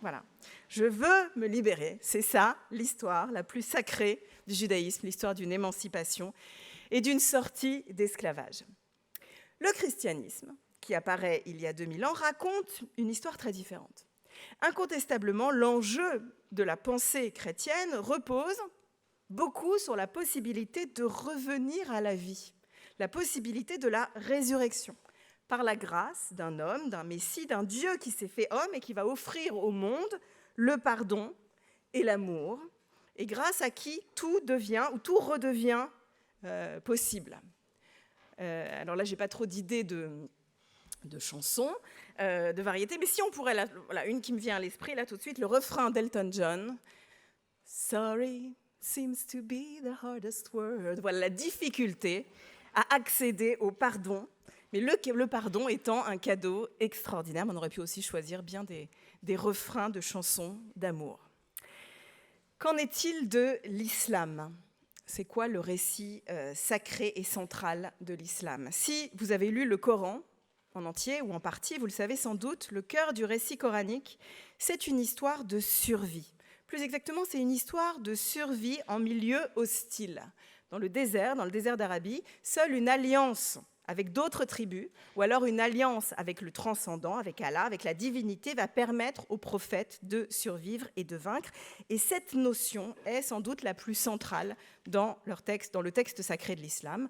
Speaker 2: Voilà, je veux me libérer. C'est ça l'histoire la plus sacrée du judaïsme, l'histoire d'une émancipation et d'une sortie d'esclavage. Le christianisme, qui apparaît il y a 2000 ans, raconte une histoire très différente. Incontestablement, l'enjeu de la pensée chrétienne repose beaucoup sur la possibilité de revenir à la vie, la possibilité de la résurrection, par la grâce d'un homme, d'un Messie, d'un Dieu qui s'est fait homme et qui va offrir au monde le pardon et l'amour, et grâce à qui tout devient ou tout redevient possible. Alors là, je n'ai pas trop d'idées de chansons, de variétés, mais si on pourrait, voilà, une qui me vient à l'esprit là tout de suite, le refrain d'Elton John. Sorry seems to be the hardest word. Voilà la difficulté à accéder au pardon, mais le pardon étant un cadeau extraordinaire. On aurait pu aussi choisir bien des refrains de chansons d'amour. Qu'en est-il de l'islam ? C'est quoi le récit sacré et central de l'islam ? Si vous avez lu le Coran en entier ou en partie, vous le savez sans doute, le cœur du récit coranique, c'est une histoire de survie. Plus exactement, c'est une histoire de survie en milieu hostile. Dans le désert d'Arabie, seule une alliance avec d'autres tribus, ou alors une alliance avec le transcendant, avec Allah, avec la divinité, va permettre aux prophètes de survivre et de vaincre. Et cette notion est sans doute la plus centrale dans le texte sacré de l'islam.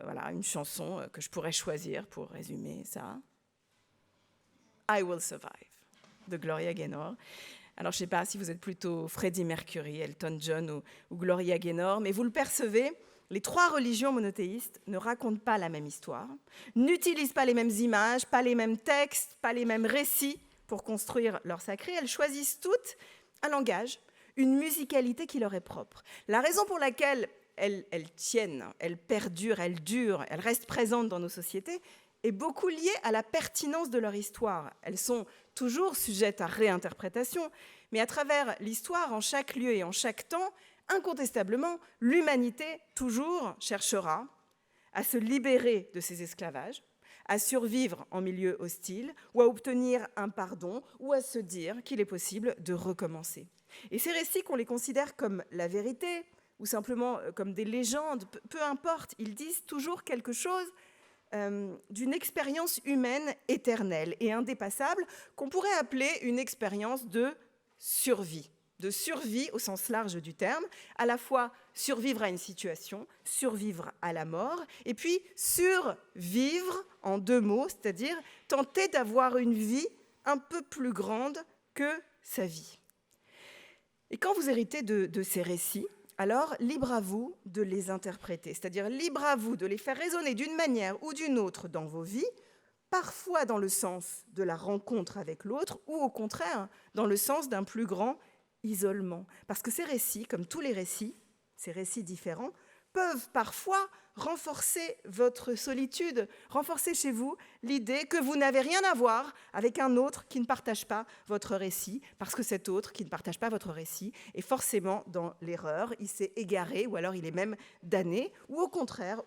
Speaker 2: Voilà, une chanson que je pourrais choisir pour résumer ça. I Will Survive, de Gloria Gaynor. Alors, je ne sais pas si vous êtes plutôt Freddie Mercury, Elton John ou Gloria Gaynor, mais vous le percevez, les trois religions monothéistes ne racontent pas la même histoire, n'utilisent pas les mêmes images, pas les mêmes textes, pas les mêmes récits pour construire leur sacré. Elles choisissent toutes un langage, une musicalité qui leur est propre. La raison pour laquelle elles tiennent, elles perdurent, elles durent, elles restent présentes dans nos sociétés est beaucoup liée à la pertinence de leur histoire. Elles sont toujours sujettes à réinterprétation, mais à travers l'histoire, en chaque lieu et en chaque temps, incontestablement, l'humanité toujours cherchera à se libérer de ses esclavages, à survivre en milieu hostile, ou à obtenir un pardon, ou à se dire qu'il est possible de recommencer. Et ces récits, qu'on les considère comme la vérité, ou simplement comme des légendes, peu importe, ils disent toujours quelque chose d'une expérience humaine éternelle et indépassable qu'on pourrait appeler une expérience de survie au sens large du terme, à la fois survivre à une situation, survivre à la mort, et puis survivre en deux mots, c'est-à-dire tenter d'avoir une vie un peu plus grande que sa vie. Et quand vous héritez de ces récits, alors libre à vous de les interpréter, c'est-à-dire libre à vous de les faire résonner d'une manière ou d'une autre dans vos vies, parfois dans le sens de la rencontre avec l'autre, ou au contraire dans le sens d'un plus grand isolement. Parce que ces récits, comme tous les récits, ces récits différents, peuvent parfois renforcer votre solitude, renforcer chez vous l'idée que vous n'avez rien à voir avec un autre qui ne partage pas votre récit, parce que cet autre qui ne partage pas votre récit est forcément dans l'erreur, il s'est égaré ou alors il est même damné, ou au contraire,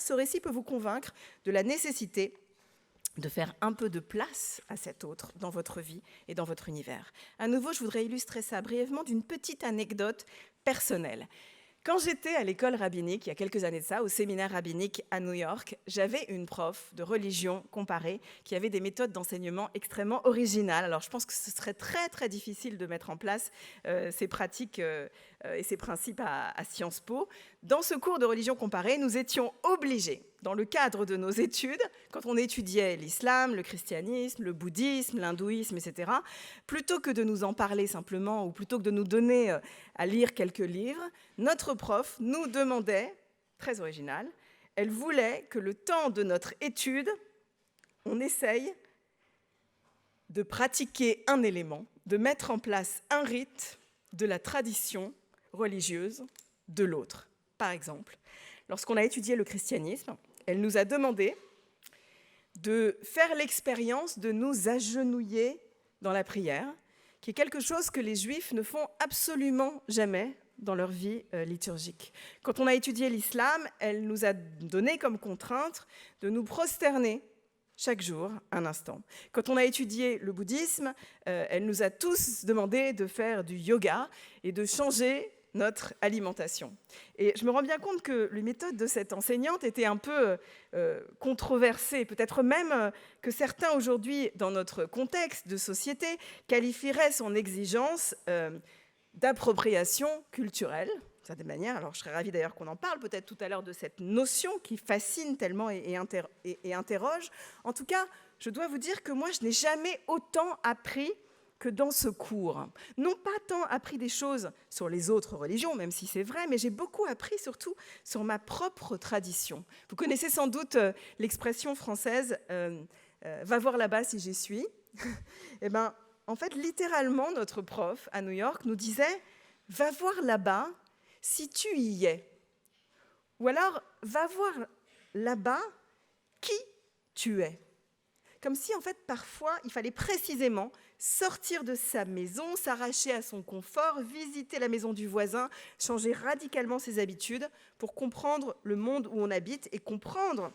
Speaker 2: ce récit peut vous convaincre de la nécessité de faire un peu de place à cet autre dans votre vie et dans votre univers. À nouveau, je voudrais illustrer ça brièvement d'une petite anecdote personnelle. Quand j'étais à l'école rabbinique, il y a quelques années de ça, au séminaire rabbinique à New York, j'avais une prof de religion comparée qui avait des méthodes d'enseignement extrêmement originales. Alors, je pense que ce serait très, très difficile de mettre en place ces pratiques et ces principes à Sciences Po. Dans ce cours de religion comparée, nous étions obligés, dans le cadre de nos études, quand on étudiait l'islam, le christianisme, le bouddhisme, l'hindouisme, etc., plutôt que de nous en parler simplement ou plutôt que de nous donner à lire quelques livres, notre prof nous demandait, très original, Elle voulait que le temps de notre étude, on essaye de pratiquer un élément, de mettre en place un rite de la tradition religieuse de l'autre. Par exemple, lorsqu'on a étudié le christianisme, elle nous a demandé de faire l'expérience de nous agenouiller dans la prière, qui est quelque chose que les Juifs ne font absolument jamais dans leur vie liturgique. Quand on a étudié l'islam, elle nous a donné comme contrainte de nous prosterner chaque jour, un instant. Quand on a étudié le bouddhisme, elle nous a tous demandé de faire du yoga et de changer notre alimentation. Et je me rends bien compte que les méthodes de cette enseignante étaient un peu controversées, peut-être même que certains aujourd'hui, dans notre contexte de société, qualifieraient son exigence d'appropriation culturelle, d'une certaine manière. Alors je serais ravie d'ailleurs qu'on en parle peut-être tout à l'heure de cette notion qui fascine tellement et interroge. En tout cas, je dois vous dire que moi, je n'ai jamais autant appris que dans ce cours. Non pas tant appris des choses sur les autres religions, même si c'est vrai, mais j'ai beaucoup appris surtout sur ma propre tradition. Vous connaissez sans doute l'expression française « va voir là-bas si j'y suis ». Eh bien, en fait, littéralement, notre prof à New York nous disait « va voir là-bas si tu y es ». Ou alors « va voir là-bas qui tu es ». Comme si, en fait, parfois, il fallait précisément sortir de sa maison, s'arracher à son confort, visiter la maison du voisin, changer radicalement ses habitudes pour comprendre le monde où on habite et comprendre,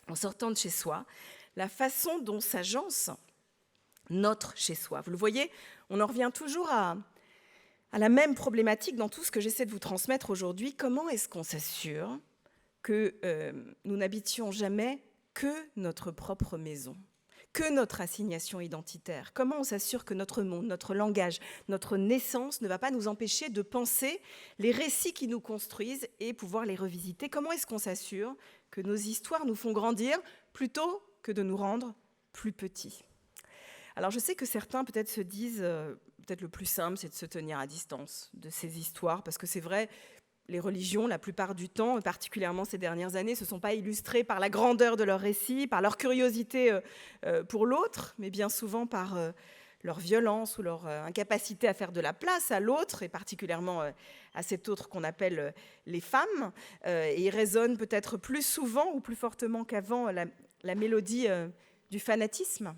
Speaker 2: en sortant de chez soi, la façon dont s'agence notre chez-soi. Vous le voyez, on en revient toujours à la même problématique dans tout ce que j'essaie de vous transmettre aujourd'hui. Comment est-ce qu'on s'assure que nous n'habitions jamais que notre propre maison, que notre assignation identitaire? Comment on s'assure que notre monde, notre langage, notre naissance ne va pas nous empêcher de penser les récits qui nous construisent et pouvoir les revisiter? Comment est-ce qu'on s'assure que nos histoires nous font grandir plutôt que de nous rendre plus petits? Alors je sais que certains peut-être se disent, peut-être le plus simple, c'est de se tenir à distance de ces histoires, parce que c'est vrai, les religions, la plupart du temps, particulièrement ces dernières années, ne se sont pas illustrées par la grandeur de leur récit, par leur curiosité pour l'autre, mais bien souvent par leur violence ou leur incapacité à faire de la place à l'autre, et particulièrement à cet autre qu'on appelle les femmes. Et ils résonnent peut-être plus souvent ou plus fortement qu'avant la mélodie du fanatisme.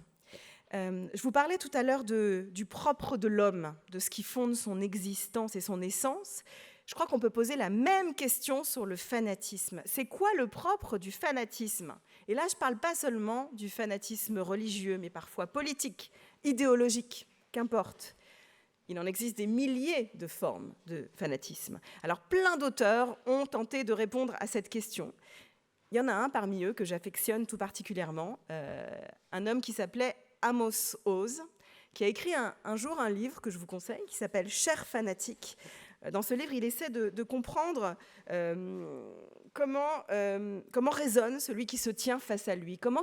Speaker 2: Je vous parlais tout à l'heure du propre de l'homme, de ce qui fonde son existence et son essence. Je crois qu'on peut poser la même question sur le fanatisme. C'est quoi le propre du fanatisme? Et là, je ne parle pas seulement du fanatisme religieux, mais parfois politique, idéologique, qu'importe. Il en existe des milliers de formes de fanatisme. Alors, plein d'auteurs ont tenté de répondre à cette question. Il y en a un parmi eux que j'affectionne tout particulièrement, un homme qui s'appelait Amos Oz, qui a écrit un jour un livre que je vous conseille, qui s'appelle « Cher fanatique ». Dans ce livre, il essaie de comprendre comment résonne celui qui se tient face à lui, comment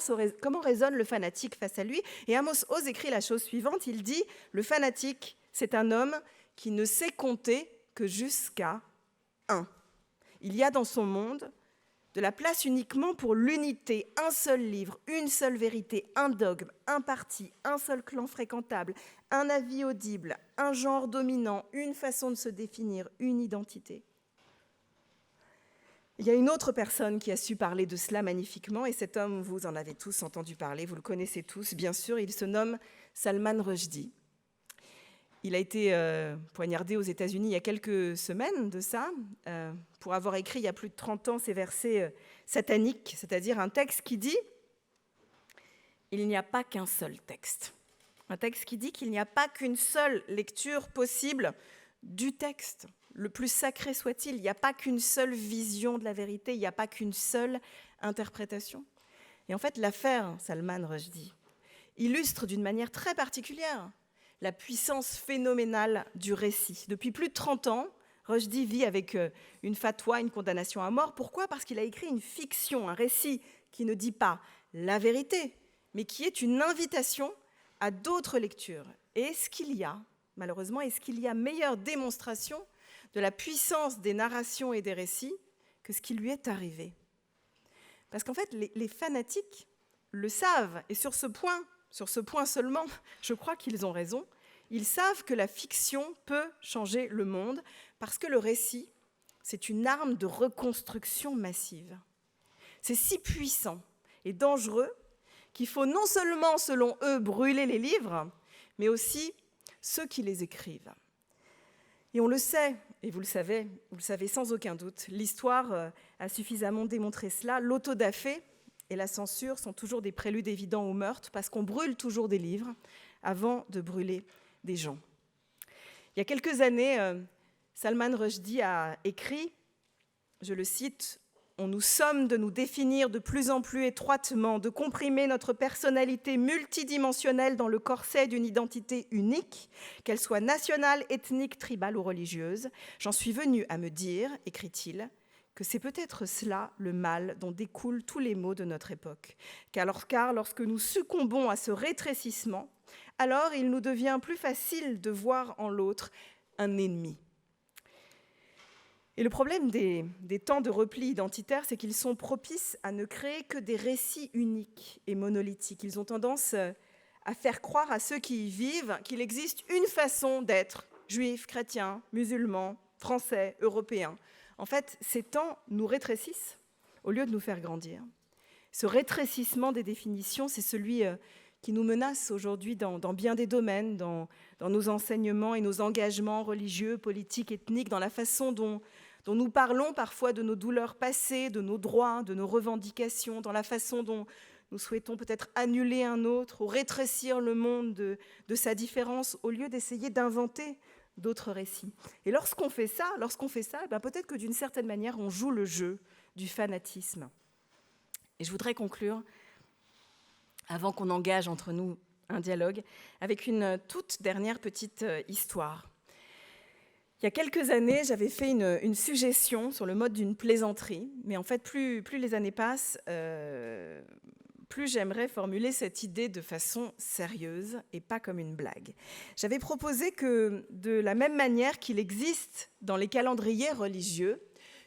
Speaker 2: résonne le fanatique face à lui. Et Amos Oz écrit la chose suivante, il dit « Le fanatique, c'est un homme qui ne sait compter que jusqu'à 1. Il y a dans son monde de la place uniquement pour l'unité, un seul livre, une seule vérité, un dogme, un parti, un seul clan fréquentable, un avis audible, un genre dominant, une façon de se définir, une identité. » Il y a une autre personne qui a su parler de cela magnifiquement, et cet homme, vous en avez tous entendu parler, vous le connaissez tous, bien sûr, il se nomme Salman Rushdie. Il a été poignardé aux États-Unis il y a quelques semaines de ça, pour avoir écrit il y a plus de 30 ans ces versets sataniques, c'est-à-dire un texte qui dit « Il n'y a pas qu'un seul texte ». Un texte qui dit qu'il n'y a pas qu'une seule lecture possible du texte, le plus sacré soit-il. Il n'y a pas qu'une seule vision de la vérité, il n'y a pas qu'une seule interprétation. Et en fait, l'affaire Salman Rushdie illustre d'une manière très particulière la puissance phénoménale du récit. Depuis plus de 30 ans, Rushdie vit avec une fatwa, une condamnation à mort. Pourquoi ? Parce qu'il a écrit une fiction, un récit qui ne dit pas la vérité, mais qui est une invitation à d'autres lectures. Et est-ce qu'il y a, malheureusement, meilleure démonstration de la puissance des narrations et des récits que ce qui lui est arrivé ? Parce qu'en fait, les fanatiques le savent, et sur ce point seulement, je crois qu'ils ont raison. Ils savent que la fiction peut changer le monde, parce que le récit, c'est une arme de reconstruction massive. C'est si puissant et dangereux qu'il faut non seulement, selon eux, brûler les livres, mais aussi ceux qui les écrivent. Et on le sait, et vous le savez sans aucun doute, l'histoire a suffisamment démontré cela. L'autodafé et la censure sont toujours des préludes évidents au meurtre, parce qu'on brûle toujours des livres avant de brûler des gens. Il y a quelques années, Salman Rushdie a écrit, je le cite, « On nous somme de nous définir de plus en plus étroitement, de comprimer notre personnalité multidimensionnelle dans le corset d'une identité unique, qu'elle soit nationale, ethnique, tribale ou religieuse. J'en suis venu à me dire, écrit-il, que c'est peut-être cela le mal dont découlent tous les maux de notre époque. Car lorsque nous succombons à ce rétrécissement, alors il nous devient plus facile de voir en l'autre un ennemi. » Et le problème des temps de repli identitaire, c'est qu'ils sont propices à ne créer que des récits uniques et monolithiques. Ils ont tendance à faire croire à ceux qui y vivent qu'il existe une façon d'être, juif, chrétien, musulman, français, européen. En fait, ces temps nous rétrécissent au lieu de nous faire grandir. Ce rétrécissement des définitions, c'est celui qui nous menace aujourd'hui dans bien des domaines, dans nos enseignements et nos engagements religieux, politiques, ethniques, dans la façon dont nous parlons parfois de nos douleurs passées, de nos droits, de nos revendications, dans la façon dont nous souhaitons peut-être annuler un autre ou rétrécir le monde de sa différence au lieu d'essayer d'inventer d'autres récits. Et lorsqu'on fait ça, peut-être que d'une certaine manière, on joue le jeu du fanatisme. Et je voudrais conclure, avant qu'on engage entre nous un dialogue, avec une toute dernière petite histoire. Il y a quelques années, j'avais fait une suggestion sur le mode d'une plaisanterie, mais en fait, plus les années passent, plus j'aimerais formuler cette idée de façon sérieuse et pas comme une blague. J'avais proposé que, de la même manière qu'il existe dans les calendriers religieux,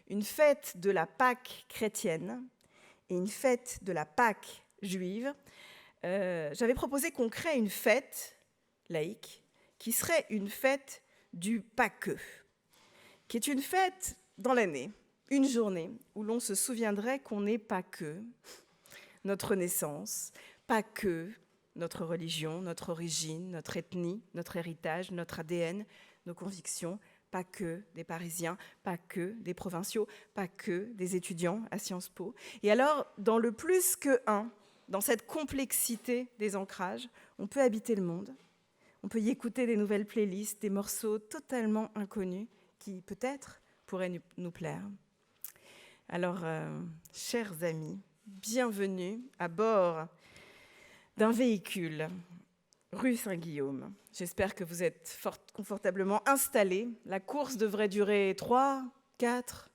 Speaker 2: une fête de la Pâque chrétienne et une fête de la Pâque juive, j'avais proposé qu'on crée une fête laïque qui serait une fête du Pâqueux, qui est une fête dans l'année, une journée où l'on se souviendrait qu'on n'est pas que notre naissance, pas que notre religion, notre origine, notre ethnie, notre héritage, notre ADN, nos convictions, pas que des Parisiens, pas que des provinciaux, pas que des étudiants à Sciences Po. Et alors, dans le plus que un, dans cette complexité des ancrages, on peut habiter le monde. On peut y écouter des nouvelles playlists, des morceaux totalement inconnus qui, peut-être, pourraient nous plaire. Alors, chers amis, bienvenue à bord d'un véhicule rue Saint-Guillaume. J'espère que vous êtes confortablement installés. La course devrait durer 3, 4,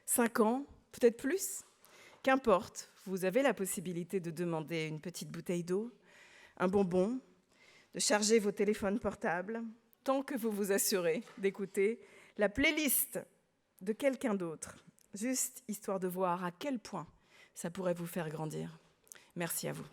Speaker 2: 5 ans, peut-être plus. Qu'importe, vous avez la possibilité de demander une petite bouteille d'eau, un bonbon, de charger vos téléphones portables, tant que vous vous assurez d'écouter la playlist de quelqu'un d'autre, juste histoire de voir à quel point ça pourrait vous faire grandir. Merci à vous.